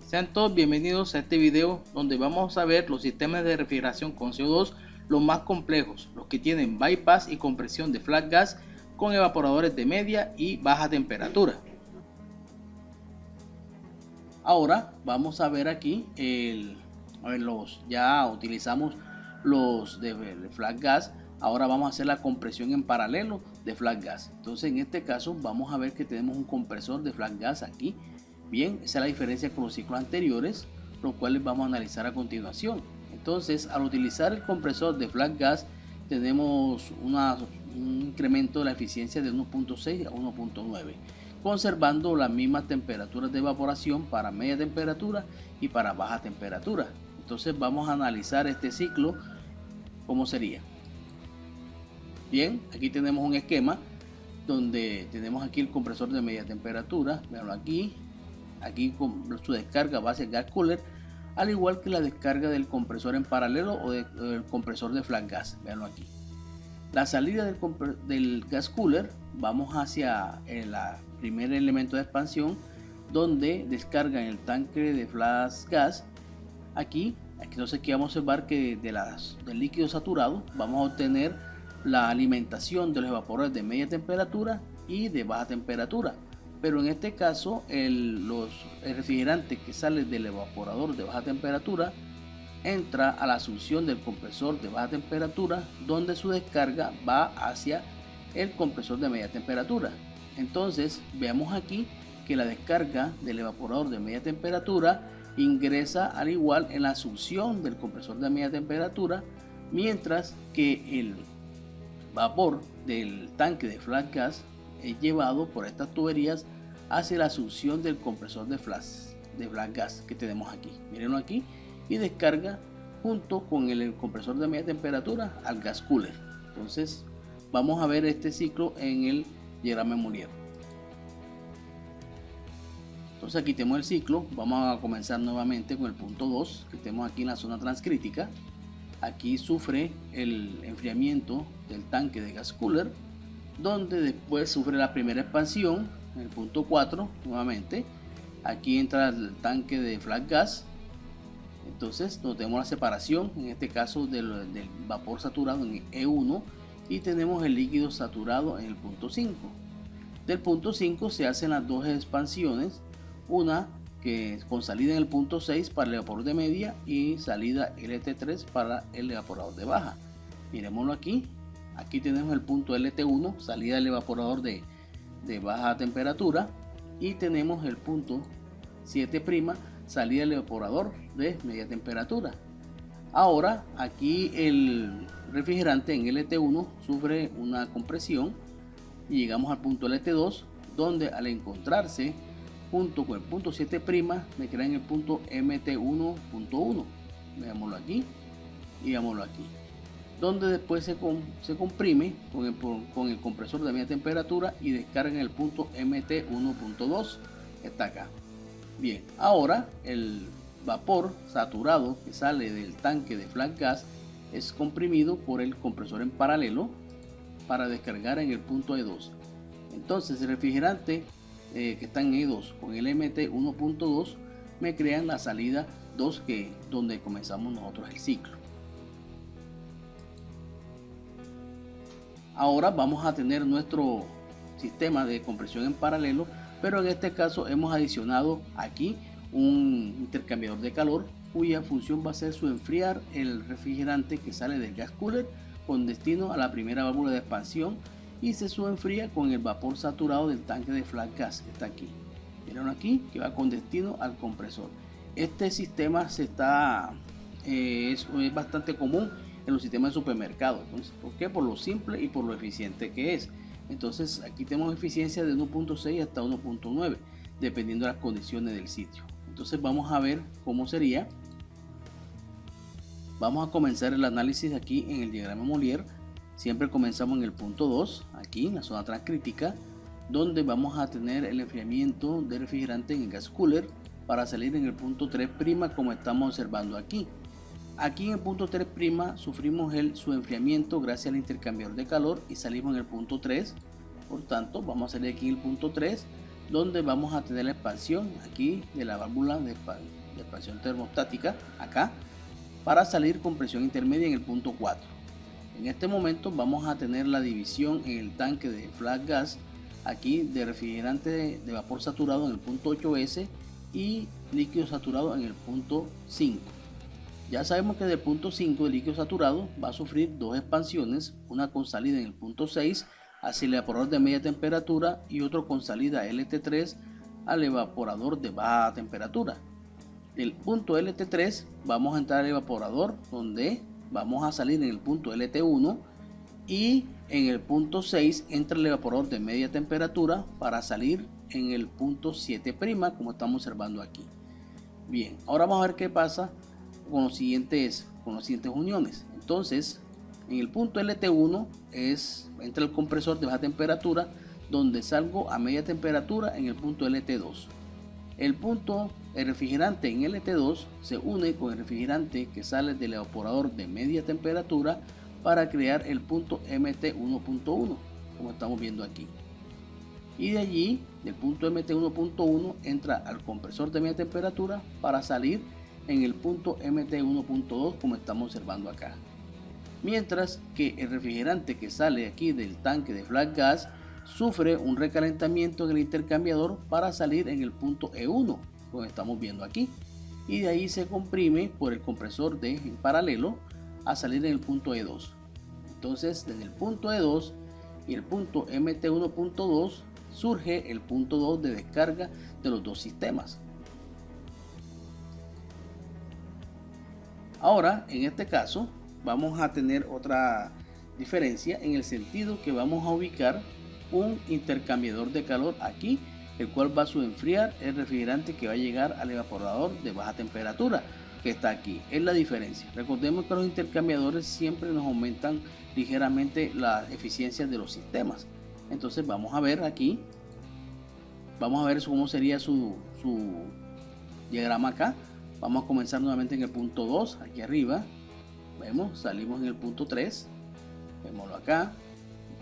Sean todos bienvenidos a este video donde vamos a ver los sistemas de refrigeración con CO2 los más complejos, los que tienen bypass y compresión de flat gas con evaporadores de media y baja temperatura. Ahora vamos a ver aquí ya utilizamos los de flat gas. Ahora vamos a hacer la compresión en paralelo de flat gas. Entonces en este caso vamos a ver que tenemos un compresor de flat gas aquí. Bien, esa es la diferencia con los ciclos anteriores, los cuales vamos a analizar a continuación. Entonces, al utilizar el compresor de flat gas, tenemos un incremento de la eficiencia de 1.6 a 1.9, conservando las mismas temperaturas de evaporación para media temperatura y para baja temperatura. Entonces, vamos a analizar este ciclo, ¿cómo sería? Bien, aquí tenemos un esquema donde tenemos aquí el compresor de media temperatura, veanlo aquí con su descarga va hacia el gas cooler, al igual que la descarga del compresor en paralelo o del compresor de flat gas. Veanlo aquí. La salida del gas cooler, vamos hacia el primer elemento de expansión donde descargan el tanque de flat gas. Aquí entonces aquí vamos a observar que del líquido saturado vamos a obtener la alimentación de los evaporadores de media temperatura y de baja temperatura. Pero en este caso el refrigerante que sale del evaporador de baja temperatura entra a la succión del compresor de baja temperatura, donde su descarga va hacia el compresor de media temperatura. Entonces veamos aquí que la descarga del evaporador de media temperatura ingresa al igual en la succión del compresor de media temperatura, mientras que el vapor del tanque de flat gas es llevado por estas tuberías hacia la succión del compresor de flat gas que tenemos aquí. Mírenlo aquí, y descarga junto con el compresor de media temperatura al gas cooler. Entonces vamos a ver este ciclo en el diagrama Molière. Entonces aquí tenemos el ciclo. Vamos a comenzar nuevamente con el punto 2 que tenemos aquí en la zona transcrítica. Aquí sufre el enfriamiento del tanque de gas cooler, donde después sufre la primera expansión en el punto 4 nuevamente. Aquí entra el tanque de flat gas. Entonces tenemos la separación en este caso del vapor saturado en E1 y tenemos el líquido saturado en el punto 5. Del punto 5 se hacen las dos expansiones, una que con salida en el punto 6 para el evaporador de media y salida LT3 para el evaporador de baja. Miremoslo aquí. Aquí tenemos el punto LT1, salida del evaporador de baja temperatura, y tenemos el punto 7', salida del evaporador de media temperatura. Ahora aquí el refrigerante en LT1 sufre una compresión y llegamos al punto LT2, donde al encontrarse junto con el punto 7' me crean el punto MT1.1. veámoslo aquí y veámoslo aquí, donde después se comprime con el compresor de media temperatura y descarga en el punto MT1.2, está acá. Bien, ahora el vapor saturado que sale del tanque de flat gas es comprimido por el compresor en paralelo para descargar en el punto E2. Entonces el refrigerante que está en E2 con el MT1.2 me crean la salida 2, donde comenzamos nosotros el ciclo. Ahora vamos a tener nuestro sistema de compresión en paralelo, pero en este caso hemos adicionado aquí un intercambiador de calor cuya función va a ser su enfriar el refrigerante que sale del gas cooler con destino a la primera válvula de expansión y se subenfría con el vapor saturado del tanque de flat gas que está aquí. Miren aquí que va con destino al compresor. Este sistema es bastante común en los sistemas de supermercado. Entonces, ¿por qué? Por lo simple y por lo eficiente que es. Entonces aquí tenemos eficiencia de 1.6 hasta 1.9 dependiendo de las condiciones del sitio. Entonces vamos a ver cómo sería. Vamos a comenzar el análisis aquí en el diagrama Molière. Siempre comenzamos en el punto 2, aquí en la zona transcrítica, donde vamos a tener el enfriamiento del refrigerante en el gas cooler para salir en el punto 3', como estamos observando aquí. Aquí en el punto 3' sufrimos su enfriamiento gracias al intercambiador de calor y salimos en el punto 3. Por tanto, vamos a salir aquí en el punto 3, donde vamos a tener la expansión aquí de la válvula de expansión termostática acá para salir con presión intermedia en el punto 4. En este momento vamos a tener la división en el tanque de flash gas aquí de refrigerante de vapor saturado en el punto 8S y líquido saturado en el punto 5. Ya sabemos que del punto 5 de líquido saturado va a sufrir dos expansiones, una con salida en el punto 6 hacia el evaporador de media temperatura y otro con salida LT3 al evaporador de baja temperatura. Del punto LT3 vamos a entrar al evaporador donde vamos a salir en el punto LT1 y en el punto 6 entra el evaporador de media temperatura para salir en el punto 7' como estamos observando aquí. Bien, ahora vamos a ver qué pasa con los siguientes uniones. Entonces en el punto LT1 entra el compresor de baja temperatura donde salgo a media temperatura en el punto LT2. El refrigerante en LT2 se une con el refrigerante que sale del evaporador de media temperatura para crear el punto MT1.1 como estamos viendo aquí. Y de allí, del punto MT1.1 entra al compresor de media temperatura para salir en el punto MT1.2 como estamos observando acá. Mientras que el refrigerante que sale aquí del tanque de flash gas sufre un recalentamiento en el intercambiador para salir en el punto E1 como estamos viendo aquí, y de ahí se comprime por el compresor en paralelo a salir en el punto E2. Entonces desde el punto E2 y el punto MT1.2 surge el punto 2 de descarga de los dos sistemas. Ahora en este caso vamos a tener otra diferencia en el sentido que vamos a ubicar un intercambiador de calor aquí, el cual va a enfriar el refrigerante que va a llegar al evaporador de baja temperatura que está aquí. Es la diferencia. Recordemos que los intercambiadores siempre nos aumentan ligeramente las eficiencias de los sistemas. Entonces vamos a ver aquí, vamos a ver cómo sería su diagrama acá. Vamos a comenzar nuevamente en el punto 2 aquí arriba. Vemos, salimos en el punto 3, vémoslo acá,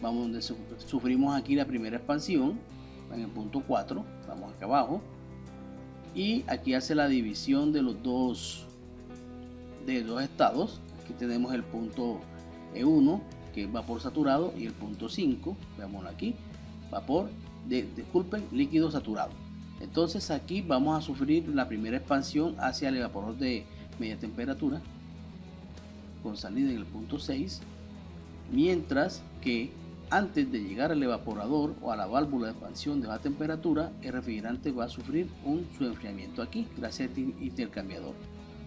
vamos donde sufrimos aquí la primera expansión, en el punto 4, vamos acá abajo, y aquí hace la división de los dos estados. Aquí tenemos el punto E1 que es vapor saturado y el punto 5, veámoslo aquí, líquido saturado. Entonces aquí vamos a sufrir la primera expansión hacia el evaporador de media temperatura con salida en el punto 6, mientras que antes de llegar al evaporador o a la válvula de expansión de baja temperatura, el refrigerante va a sufrir su enfriamiento aquí gracias a este intercambiador.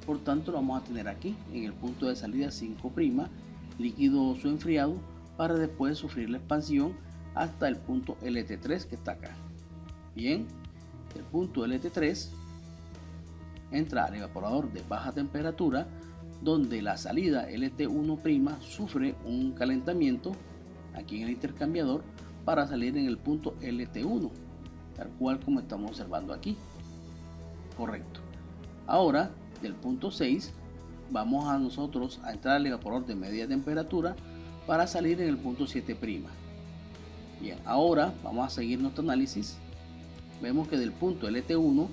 Por tanto lo vamos a tener aquí en el punto de salida 5', líquido enfriado, para después sufrir la expansión hasta el punto LT3 que está acá. Bien, el punto LT3 entra al evaporador de baja temperatura donde la salida LT1' sufre un calentamiento aquí en el intercambiador para salir en el punto LT1, tal cual como estamos observando aquí. Correcto. Ahora del punto 6 vamos a nosotros a entrar al evaporador de media temperatura para salir en el punto 7'. Bien, ahora vamos a seguir nuestro análisis. Vemos que del punto LT1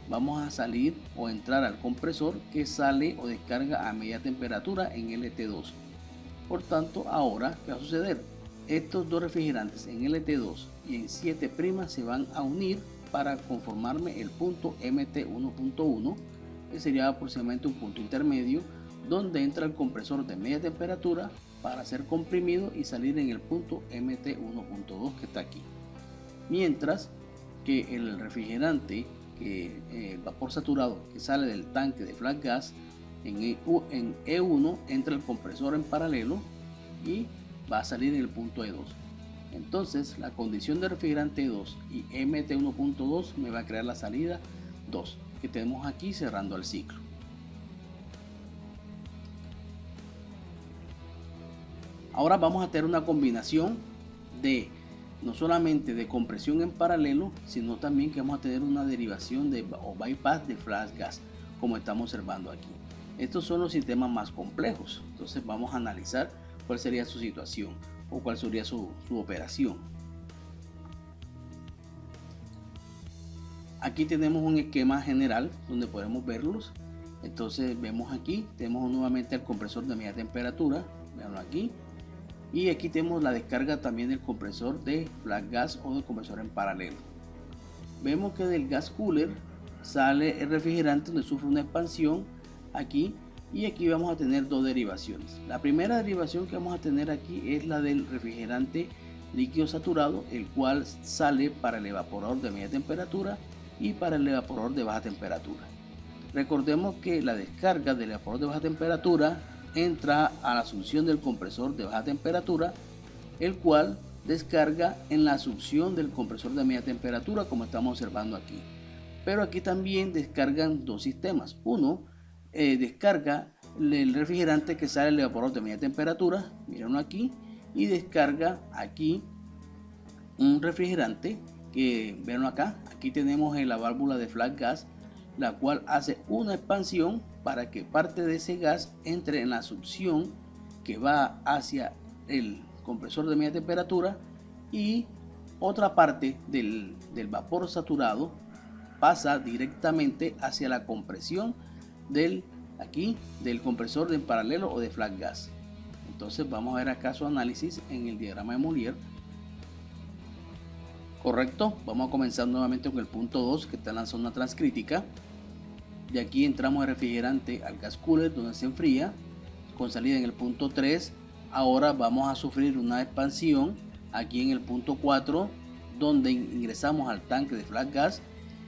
vamos a salir o entrar al compresor que sale o descarga a media temperatura en LT2. Por tanto, ahora ¿qué va a suceder? Estos dos refrigerantes en LT2 y en 7' se van a unir para conformarme el punto MT1.1, que sería aproximadamente un punto intermedio donde entra el compresor de media temperatura para ser comprimido y salir en el punto MT1.2 que está aquí. Mientras que el refrigerante vapor saturado que sale del tanque de flash gas en E1 entra el compresor en paralelo y va a salir en el punto E2. Entonces la condición de refrigerante E2 y MT1.2 me va a crear la salida 2 que tenemos aquí cerrando el ciclo. Ahora vamos a tener una combinación de no solamente de compresión en paralelo, sino también que vamos a tener una derivación o bypass de flash gas, como estamos observando aquí. Estos son los sistemas más complejos. Entonces vamos a analizar cuál sería su situación o cuál sería su operación. aquí tenemos un esquema general donde podemos verlos. Entonces vemos aquí, tenemos nuevamente el compresor de media temperatura, veanlo aquí. Y aquí tenemos la descarga también del compresor de flat gas o del compresor en paralelo. Vemos que del gas cooler sale el refrigerante donde sufre una expansión aquí, y aquí vamos a tener dos derivaciones. La primera derivación que vamos a tener aquí es la del refrigerante líquido saturado, el cual sale para el evaporador de media temperatura y para el evaporador de baja temperatura. Recordemos que la descarga del evaporador de baja temperatura entra a la succión del compresor de baja temperatura, el cual descarga en la succión del compresor de media temperatura, como estamos observando aquí. Pero aquí también descargan dos sistemas. Uno descarga el refrigerante que sale del evaporador de media temperatura, mírenlo aquí, y descarga aquí un refrigerante que ven acá. Aquí tenemos la válvula de flat gas, la cual hace una expansión para que parte de ese gas entre en la succión que va hacia el compresor de media temperatura, y otra parte del vapor saturado pasa directamente hacia la compresión del compresor de paralelo o de flat gas. Entonces vamos a ver acá su análisis en el diagrama de Mollier. Correcto, vamos a comenzar nuevamente con el punto 2, que está en la zona transcrítica. De aquí entramos el refrigerante al gas cooler, donde se enfría, con salida en el punto 3. Ahora vamos a sufrir una expansión aquí en el punto 4, donde ingresamos al tanque de flat gas,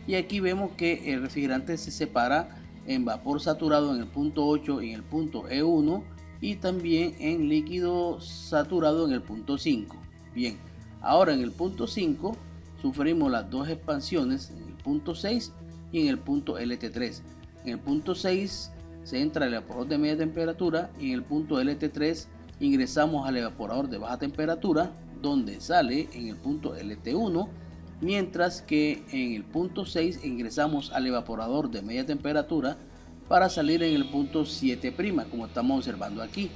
y aquí vemos que el refrigerante se separa en vapor saturado en el punto 8 y en el punto E1, y también en líquido saturado en el punto 5. Bien, ahora en el punto 5 sufrimos las dos expansiones, en el punto 6 y en el punto LT3. En el punto 6 se entra el evaporador de media temperatura, y en el punto LT3 ingresamos al evaporador de baja temperatura, donde sale en el punto LT1, mientras que en el punto 6 ingresamos al evaporador de media temperatura para salir en el punto 7', como estamos observando aquí.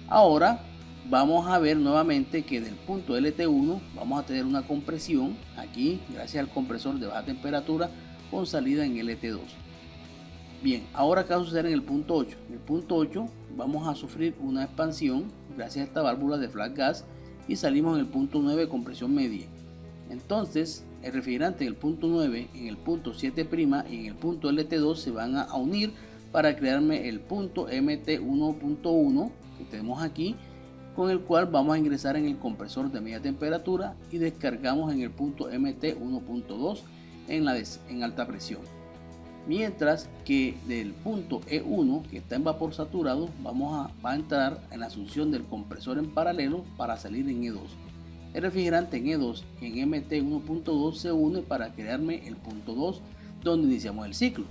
Ahora vamos a ver nuevamente que del punto LT1 vamos a tener una compresión aquí gracias al compresor de baja temperatura con salida en LT2. Bien, ahora acá va a suceder en el punto 8. En el punto 8 vamos a sufrir una expansión gracias a esta válvula de flat gas, y salimos en el punto 9 compresión media. Entonces el refrigerante en el punto 9, en el punto 7' y en el punto LT2 se van a unir para crearme el punto MT1.1 que tenemos aquí, con el cual vamos a ingresar en el compresor de media temperatura y descargamos en el punto MT1.2 en alta presión. Mientras que del punto E1, que está en vapor saturado, va a entrar en la succión del compresor en paralelo para salir en E2. El refrigerante en E2 y en MT1.2 se une para crearme el punto 2, donde iniciamos el ciclo.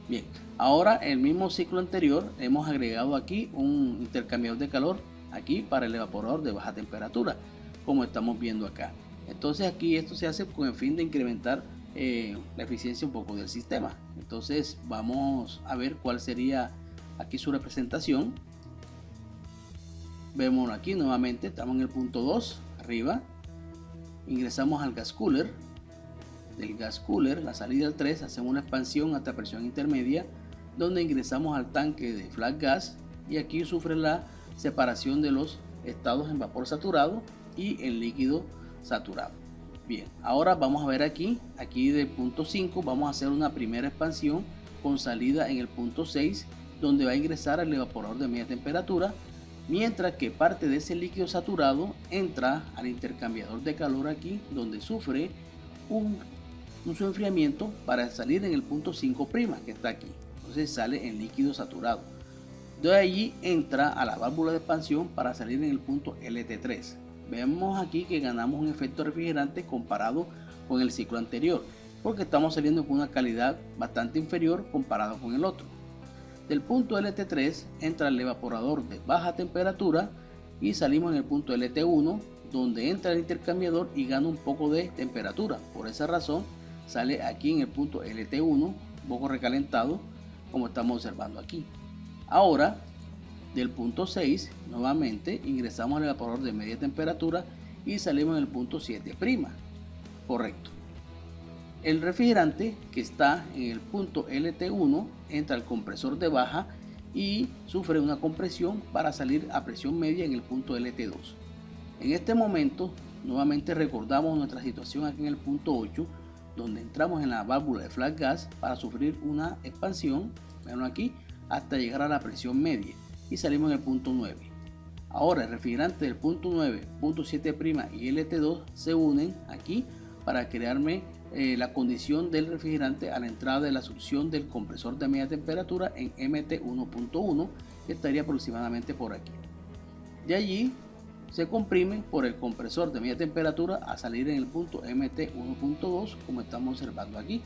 Bien, ahora el mismo ciclo anterior hemos agregado aquí un intercambiador de calor aquí para el evaporador de baja temperatura, como estamos viendo acá. Entonces aquí esto se hace con el fin de incrementar la eficiencia un poco del sistema. Entonces vamos a ver cuál sería aquí su representación. Vemos aquí nuevamente, estamos en el punto 2 arriba, ingresamos al gas cooler. Del gas cooler, la salida al 3, hacemos una expansión hasta presión intermedia, donde ingresamos al tanque de flat gas, y aquí sufre la separación de los estados en vapor saturado y en líquido saturado. Bien, ahora vamos a ver aquí del punto 5 vamos a hacer una primera expansión con salida en el punto 6, donde va a ingresar el evaporador de media temperatura, mientras que parte de ese líquido saturado entra al intercambiador de calor aquí, donde sufre un su enfriamiento para salir en el punto 5', que está aquí. Entonces sale en líquido saturado. De allí entra a la válvula de expansión para salir en el punto LT3. Vemos aquí que ganamos un efecto refrigerante comparado con el ciclo anterior, porque estamos saliendo con una calidad bastante inferior comparado con el otro. Del punto LT3 entra el evaporador de baja temperatura y salimos en el punto LT1, donde entra el intercambiador y gana un poco de temperatura. Por esa razón sale aquí en el punto LT1 un poco recalentado, como estamos observando aquí. Ahora del punto 6 nuevamente ingresamos al evaporador de media temperatura y salimos en el punto 7'. correcto. El refrigerante que está en el punto LT1 entra al compresor de baja y sufre una compresión para salir a presión media en el punto LT2. En este momento nuevamente recordamos nuestra situación aquí en el punto 8, donde entramos en la válvula de flat gas para sufrir una expansión, veanlo aquí, hasta llegar a la presión media y salimos en el punto 9. Ahora el refrigerante del punto 9, punto 7' y LT2 se unen aquí para crearme la condición del refrigerante a la entrada de la succión del compresor de media temperatura en MT 1.1, que estaría aproximadamente por aquí. De allí se comprime por el compresor de media temperatura a salir en el punto MT 1.2, como estamos observando aquí,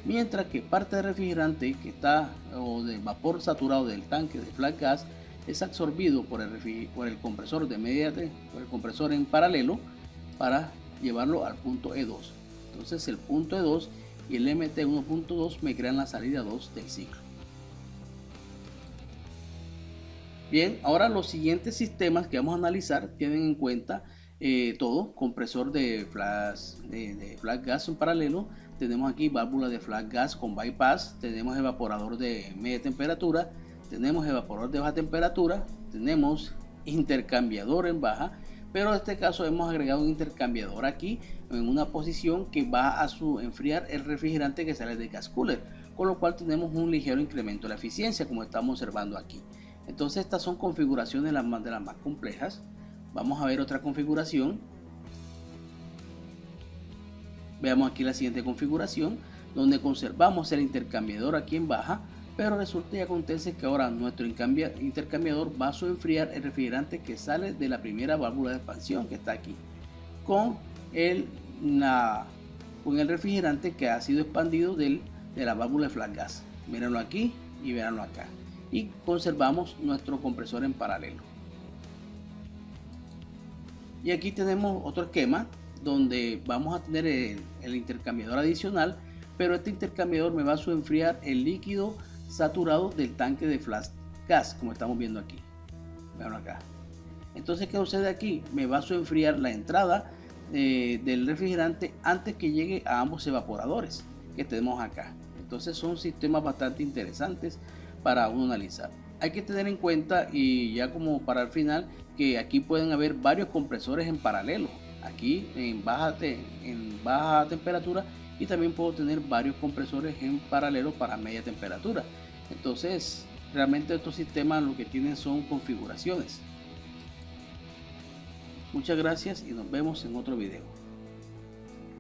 mientras que parte del refrigerante que está o de vapor saturado del tanque de flat gas es absorbido por el compresor de media, por el compresor en paralelo para llevarlo al punto E2. Entonces el punto E2 y el MT 1.2 me crean la salida 2 del ciclo. Bien, ahora los siguientes sistemas que vamos a analizar tienen en cuenta todo: compresor de flat gas en paralelo, tenemos aquí válvula de flat gas con bypass, tenemos evaporador de media temperatura, tenemos evaporador de baja temperatura, tenemos intercambiador en baja, pero en este caso hemos agregado un intercambiador aquí en una posición que va a enfriar el refrigerante que sale del gas cooler, con lo cual tenemos un ligero incremento de la eficiencia, como estamos observando aquí. Entonces estas son configuraciones de las más complejas. Vamos a ver otra configuración. Veamos aquí la siguiente configuración, donde conservamos el intercambiador aquí en baja, pero resulta y acontece que ahora nuestro intercambiador va a enfriar el refrigerante que sale de la primera válvula de expansión que está aquí, con el refrigerante que ha sido expandido de la válvula de flat gas. Mírenlo aquí y véanlo acá. Y conservamos nuestro compresor en paralelo. Y aquí tenemos otro esquema donde vamos a tener el intercambiador adicional, pero este intercambiador me va a enfriar el líquido saturado del tanque de flat gas, como estamos viendo aquí. Vean acá. Entonces, ¿qué sucede aquí? Me va a enfriar la entrada del refrigerante antes que llegue a ambos evaporadores que tenemos acá. Entonces son sistemas bastante interesantes para uno analizar. Hay que tener en cuenta, y ya como para el final, que aquí pueden haber varios compresores en paralelo, aquí en baja temperatura, y también puedo tener varios compresores en paralelo para media temperatura. Entonces realmente estos sistemas lo que tienen son configuraciones. Muchas gracias y nos vemos en otro video.